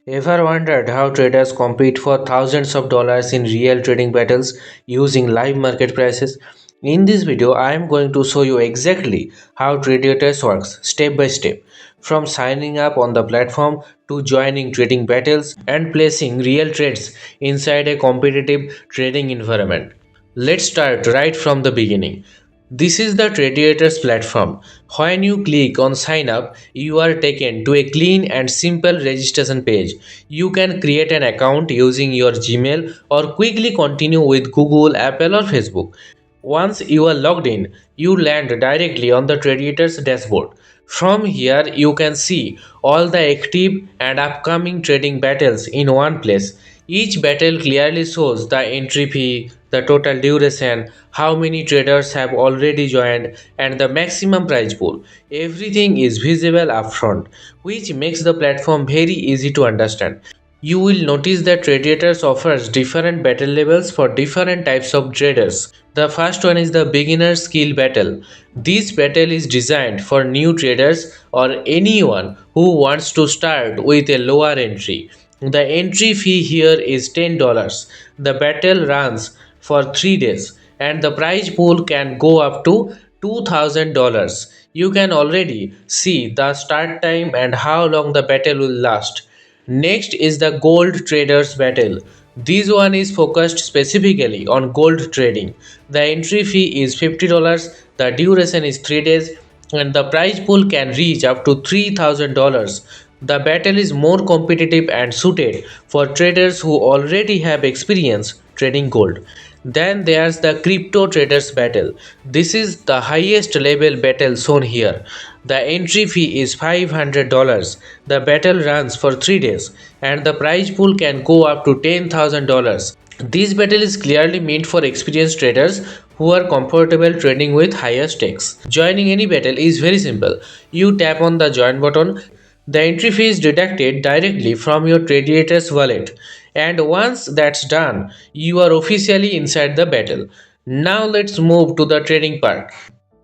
Ever wondered how traders compete for thousands of dollars in real trading battles using live market prices? In this video, I am going to show you exactly how Tradeiators works step by step, from signing up on the platform to joining trading battles and placing real trades inside a competitive trading environment. Let's start right from the beginning. This is the Tradeiators platform. When you click on sign up, you are taken to a clean and simple registration page. You can create an account using your Gmail or quickly continue with Google, Apple, or Facebook. Once you are logged in, you land directly on the Tradeiators dashboard. From here, you can see all the active and upcoming trading battles in one place. Each battle clearly shows the entry fee, the total duration, how many traders have already joined, and the maximum prize pool. Everything is visible upfront, which makes the platform very easy to understand. You will notice that Tradeiators offers different battle levels for different types of traders. The first one is the beginner skill battle. This battle is designed for new traders or anyone who wants to start with a lower entry. The entry fee here is $10. The battle runs for 3 days and the prize pool can go up to $2,000. You can already see the start time and how long the battle will last. Next is the gold traders battle. This one is focused specifically on gold trading. The entry fee is $50, the duration is 3 days, and the prize pool can reach up to $3,000. The battle is more competitive and suited for traders who already have experience trading gold. Then there's the crypto traders battle. This is the highest level battle shown here. The entry fee is $500. The battle runs for 3 days and the prize pool can go up to $10,000. This battle is clearly meant for experienced traders who are comfortable trading with higher stakes. Joining any battle is very simple. You tap on the join button. The entry fee is deducted directly from your Tradeiators wallet, and once that's done, you are officially inside the battle. Now let's move to the trading part.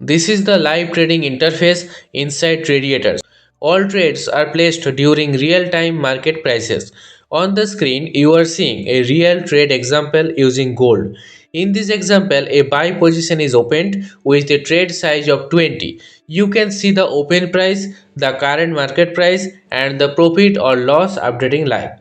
This is the live trading interface inside Tradeiators. All trades are placed during real time market prices. On the screen, you are seeing a real trade example using gold. In this example, a buy position is opened with a trade size of 20. You can see the open price, the current market price, and the profit or loss updating live.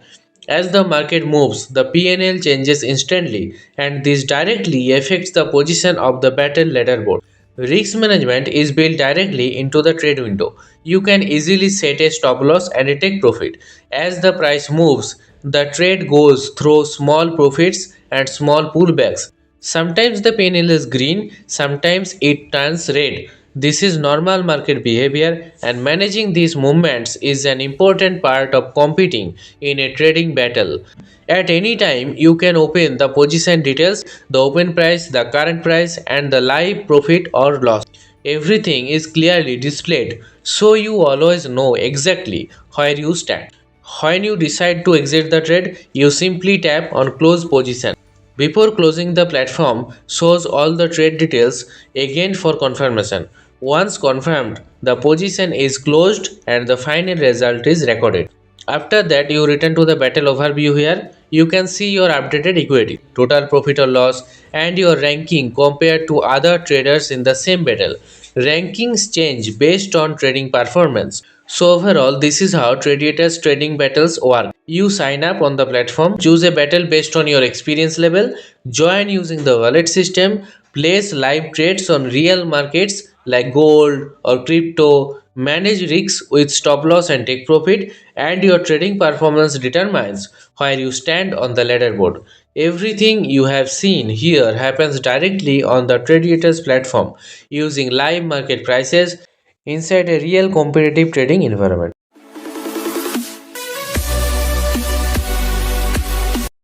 As the market moves, the PNL changes instantly, and this directly affects the position of the battle leaderboard. Risk management is built directly into the trade window. You can easily set a stop loss and a take profit. As the price moves, the trade goes through small profits and small pullbacks. Sometimes the panel is green, sometimes it turns red. This is normal market behavior, and managing these movements is an important part of competing in a trading battle. At any time, you can open the position details, the open price, the current price, and the live profit or loss. Everything is clearly displayed, so you always know exactly where you stand. When you decide to exit the trade, you simply tap on close position. Before closing, the platform shows all the trade details again for confirmation. Once confirmed, the position is closed and the final result is recorded. After that, you return to the battle overview here. You can see your updated equity, total profit or loss, and your ranking compared to other traders in the same battle. Rankings change based on trading performance. So overall, this is how Tradeiators trading battles work. You sign up on the platform, choose a battle based on your experience level, join using the wallet system, place live trades on real markets like gold or crypto, manage risks with stop loss and take profit, and your trading performance determines where you stand on the leaderboard. Everything you have seen here happens directly on the Tradeiators platform using live market prices inside a real competitive trading environment.